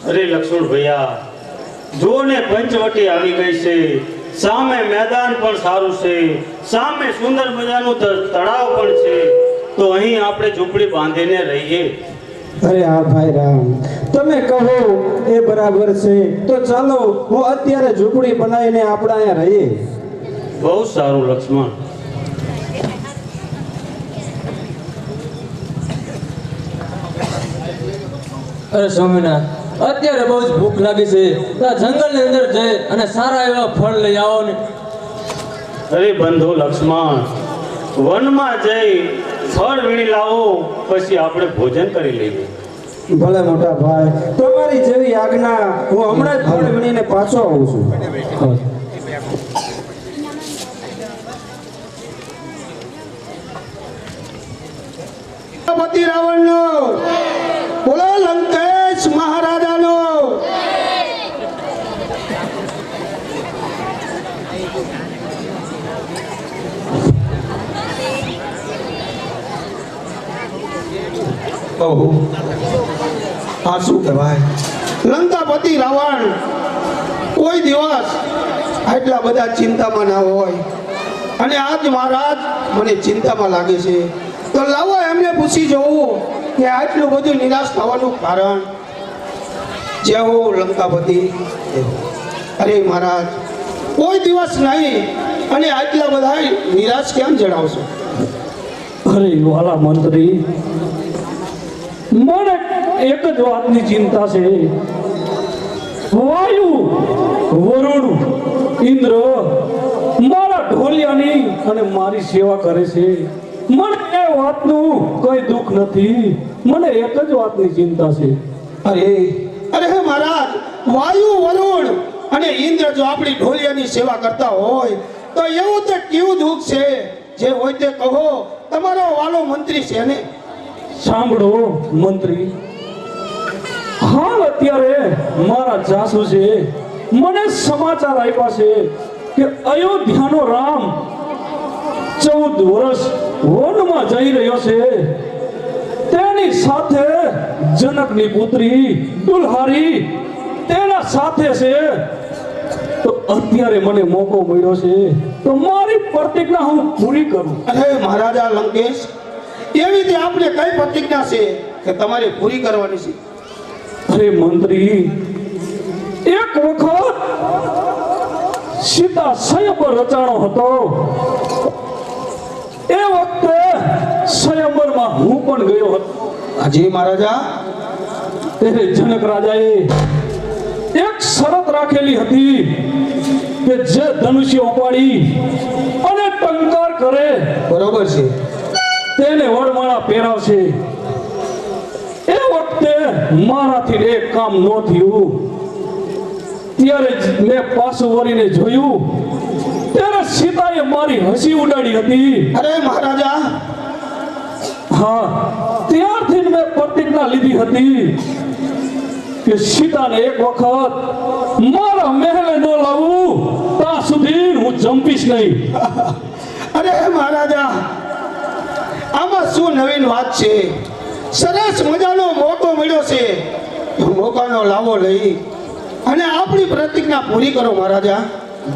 અરે લક્ષ્મણ ભૈયા, જો ને પંચવટી આવી ગઈ છે, સામે મેદાન પણ સારું છે, સામે સુંદર મજાનું તળાવ પણ છે, તો અહીં આપણે ઝૂંપડી બાંધીને રહીએ. અરે હા ભાઈ રામ, તમે કહો એ બરાબર છે. તો ચાલો હું અત્યારે ઝૂંપડી બનાવીને આપણે અહીંયા રહીએ. બહુ સારું લક્ષ્મણ. અરે સ્વામિનાથ, અત્યારે બહુ જ ભૂખ લાગી છે, તો આ જંગલની અંદર જઈ અને સારા એવા ફળ લઈ આવો ને. અરે બંધુ લક્ષ્મણ, વનમાં જઈ ફળ વીણી લાવો, પછી આપણે ભોજન કરી લઈએ. ભલે મોટા ભાઈ, તમારી જેવી આજ્ઞા. હું હમણાં જ ફળ વીણીને પાછો આવું છું. પતિ રાવણનો બોલો, લંકેશ મહારાજાનો. ઓહો, આ શું કહેવાય? લંકાપતિ રાવણ કોઈ દિવસ આટલા બધા ચિંતામાં ના હોય, અને આજ મહારાજ મને ચિંતામાં લાગે છે. તો લાવો એમને પૂછી જોવું કે આટલું બધું નિરાશ થવાનું કારણ. જય હો લંકાપતિ. અરે મહારાજ, કોઈ દિવસ નહીં, અને આટલા બધા નિરાશ કેમ જણાવશો? અરે વાલા મંત્રી, મને એક જ વાતની ચિંતા છે. વાયુ, વરુણ, ઇન્દ્ર મારા ઢોલિયાની અને મારી સેવા કરે છે. મને એ વાતનું કોઈ દુઃખ નથી. મને એક જ વાતની ચિંતા છે. અરે અરે મહારાજ, વાયુ, વરુણ અને ઇન્દ્ર જો આપણી ઢોલિયાની સેવા કરતા હોય તો એવું તો કેવું દુઃખ છે? જે હોય તે કહો. તમારો વાલો મંત્રી છે ને? સાંભળો મંત્રી, હાલ અત્યારે મારા જાસૂસે મને સમાચાર આપ્યા છે કે અયોધ્યાનો રામ 14 વર્ષ વનમાં જઈ રહ્યો છે. તેની સાથે જનકની પુત્રી દુલ્હારી તેના સાથે છે. તો અત્યારે મને મોકો મળ્યો છે, તો મારી પ્રતિજ્ઞા હું પૂરી કરું. અરે મહારાજા લંકેશ, એવી તે આપણે કઈ પ્રતિજ્ઞા છે કે તમારે પૂરી કરવાની છે? અરે મંત્રી, એક વખત સીતા સ્વયંવર રચાણો હતો. એ વખતે સ્વયંવરમાં હું પણ ગયો હતો. હાજી મહારાજા. ત્યારે જનક રાજાએ એક શરત રાખેલી હતી કે જે ધનુષ્ય ઉપાડી અને ટંકાર કરે, બરોબર છે, તેને વડમાળા પહેરાવશે. એ વખતે મારાથી એક કામ ન થયું. ત્યારે મેં પાછું વળીને જોયું, ત્યારે સીતાએ મારી હસી ઉડાડી હતી. અરે મહારાજા. હા, ત્યારથી મેં પ્રતિજ્ઞા લીધી હતી કે સીતાને એક વખત મારા મહેલે ન લાવું ત્યાં સુધી હું જંપીશ નહીં. અરે મહારાજા, આમાં શું નવીન વાત છે? સરસ મજાનો મોકો મળ્યો છે, મોકાનો લાવો લઈ અને આપણી પ્રતિજ્ઞા પૂરી કરો મહારાજા.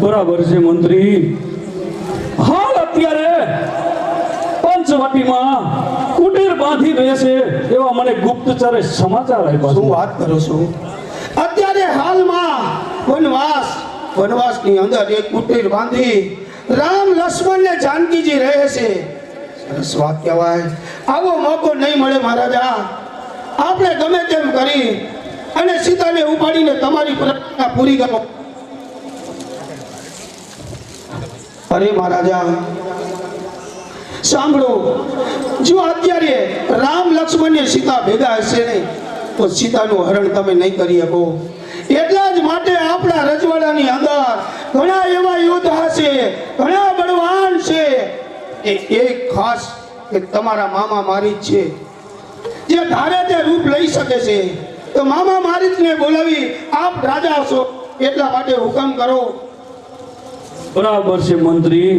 બરાબર છે મંત્રી. હાલ અત્યારે પંચવટીમાં કુટીર બાંધી રહેશે એવા મને ગુપ્તચરે સમાચાર આપ્યા. શું વાત કરો છો? અત્યારે હાલમાં વનવાસની અંદર એક કુટીર બાંધી રામ, લક્ષ્મણ ને જાનકીજી રહે છે. સરસ વાત કહેવાય. આવો મોકો નહીં મળે મહારાજા. આપણે ગમે તેમ કરી અને સીતાને ઉપાડીને તમારી પ્રતિજ્ઞા પૂરી કરો. અરે મહારાજા સાંભળો, જો અત્યારે રામ, લક્ષ્મણ ને સીતા ભેગા હશે નહીં તો સીતાનું હરણ તમે નહીં કરી શકો. એટલા જ માટે આપણા રજવાડાની અંદર ઘણા એવા યોદ્ધા છે, ઘણા બળવાન છે. એક ખાસ એક તમારા મામા મારીચ છે, જે ધારે તે રૂપ લઈ શકે છે. તો મામા મારીચને બોલાવી આપ રાજા છો એટલા માટે હુકમ કરો. બરાબર છે મંત્રી,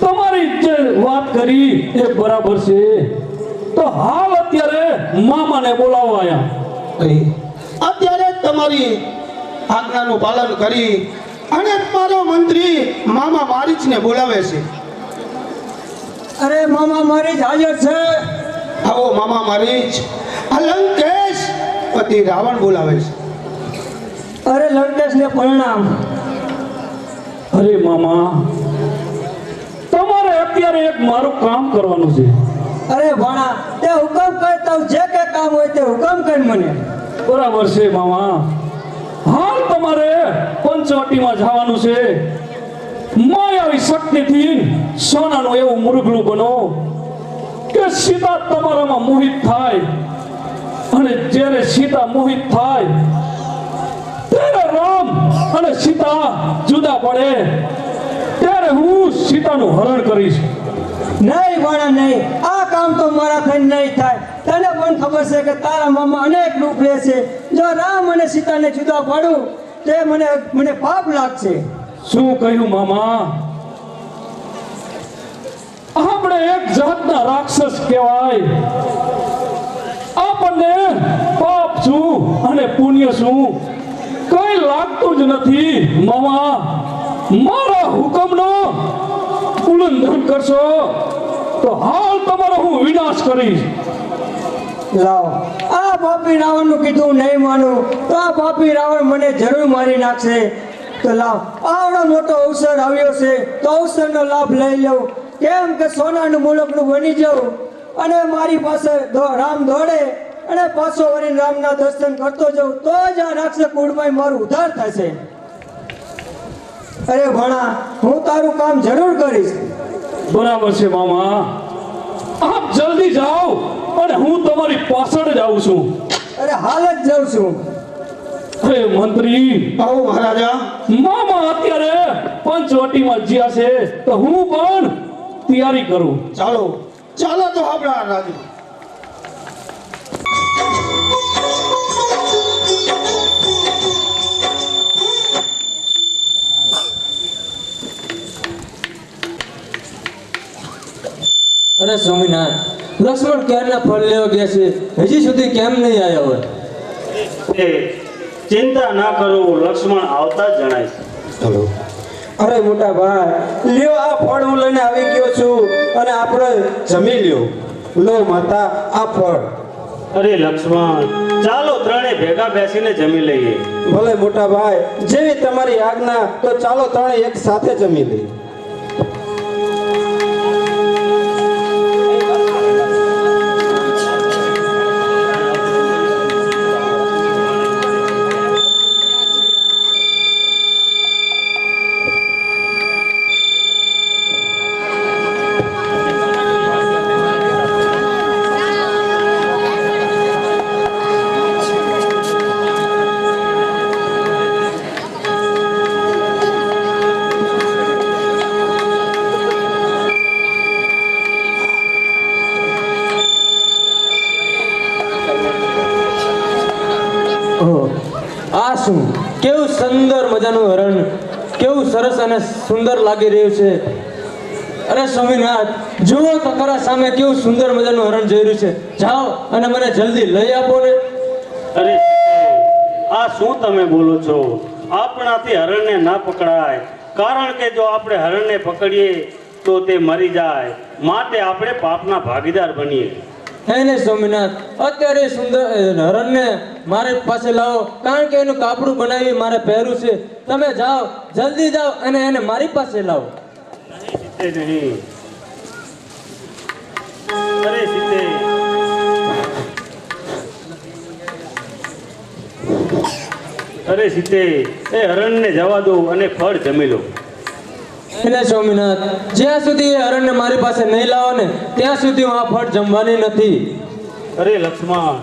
તમારી જે વાત કરી એ બરાબર છે. તો હાલ અત્યારે મામાને બોલાવવા આયા. અત્યારે તમારી આજ્ઞાનું પાલન કરી અને મારો મંત્રી મામા મારીચને બોલાવે છે. અરે મામા મારી જ હાજર છે. આવો મામા મારીચ. આ લંકેશ પતિ રાવણ બોલાવે છે. અરે લંકેશને પ્રણામ. અરે મામા, તમારે અત્યારે એક મારું કામ કરવાનું છે. અરે ભાણા, તે હુકમ કરતા જે કે કામ હોય તે હુકમ કર મને. બરાબર છે મામા. હાલ તમારે પંચવટીમાં જવાનું છે. માયાવી શક્તિથી સોનાનું એવું મુરગલું બનો કે સીતા તમારામાં મોહિત થાય, અને જ્યારે સીતા મોહિત થાય ત્યારે રામ અને સીતા જુદા પડે ત્યારે હું સીતાનું હરણ કરીશ. નહીં ભાણા નહીં, આ કામ તો મારાથી નહીં થાય. તને પણ ખબર છે કે તારા મામા અનેક રૂપ લે છે. જો રામ અને સીતાને જુદા પાડું તે મને પાપ લાગશે. શું કહ્યું મામા? આપણે એક જાતના રાક્ષસ કહેવાય. આપણને પાપ શું અને પુણ્ય શું કઈ લાગતું જ નથી. મામા, મારા હુકમનો ઉલ્લંઘન કરશો તો હાલ તમારો હું વિનાશ કરીશ. લાવ, આ પાપી રાવણનું કીધું નહીં માનું તો આ પાપી રાવણ મને જરૂર મારી નાખશે. તો લાવ, આવડો મોટો અવસર આવ્યો છે તો અવસરનો લાભ લઈ લઉં. કેમ કે સોનાનું મુલકનું બની જાઉં અને મારી પાસે રામ દોડે અને પાછો વળી રામના દર્શન કરતો જાઉં તો જ આ રાક્ષસ કુળમાં મારું ઉદ્ધાર થશે. અરે ભણા, હું તારું કામ જરૂર કરીશ. બરાબર છે મામા. આપ જલ્દી જાઓ અને હું તમારી પાછળ જ આવું છું. અરે હાલ જ જાઉં છું. અરે મંત્રી, આવો મહારાજા. મામા અત્યારે પંચવટીમાં જ્યાં છે તો હું પણ તૈયારી કરું. ચાલો ચાલો તો આપણા રાજુ. અરે સ્વામિનાથ, લક્ષ્મણ ક્યારના ફળ લેવા ગયા છે, હજી સુધી કેમ નહીં આવ્યા હોય? એ ચિંતા ના કરો, લક્ષ્મણ આવતા જ જણાય છે. અરે મોટા ભાઈ, લ્યો આ ફળ હું લઈને આવી ગયો છું અને આપણે જમી લ્યો. લો માતા, આ ફળ. અરે લક્ષ્મણ, ચાલો ત્રણે ભેગા બેસીને જમી લઈએ. ભલે મોટા ભાઈ, જેવી તમારી આજ્ઞા. તો ચાલો ત્રણે એક સાથે જમી લઈએ. ઓહ, આ શું કેવું સુંદર મજાનું હરણ, કેવું સરસ અને સુંદર લાગી રહ્યું છે. અરે સ્વામિનાથ, જુઓ તો ખરા સામે કેવું સુંદર મજાનું હરણ જઈ રહ્યું છે. જાઓ અને મને જલ્દી લઈ આપો ને. અરે આ શું તમે બોલો છો? આપણાથી હરણને ના પકડાય, કારણ કે જો આપણે હરણને પકડીએ તો તે મરી જાય, માટે આપણે પાપના ભાગીદાર બનીએ. હે ને સ્વામિનાથ, અત્યારે સુંદર હરણને મારે પાસે લાવો, કારણ કે એનું કાપડું બનાવી મારે પહેરવું છે. તમે જાઓ, જલ્દી જાઓ અને એને મારી પાસે લાવો. સીતે નહીં. અરે સીતે, અરે સીતે, એ હરણને જવા દો અને ફળ જમી લો. એટલે સ્વામિનાથ, જ્યાં સુધી એ હરણને મારી પાસે નહીં લાવો ને ત્યાં સુધી હું આ ફળ જમવાની નથી. અરે લક્ષ્મણ,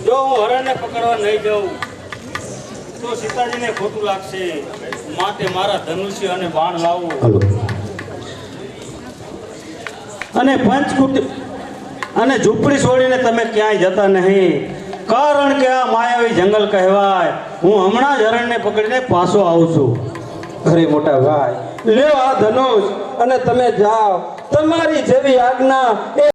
જો હું હરણને પકડવા નહીં જાઉં તો સીતાજીને ખોટું લાગશે, માટે મારા ધનુષ્ય અને બાણ લાવો. અને પંચકુટી અને ઝૂંપડી છોડીને તમે ક્યાંય જતા નહીં, કારણ કે આ માયાવી જંગલ કહેવાય. હું હમણાં જ હરણને પકડીને પાછો આવું છું. અરે મોટા ભાઈ, લ્યો આ ધનુષ અને તમે જાઓ. તમારી જેવી આજ્ઞા એ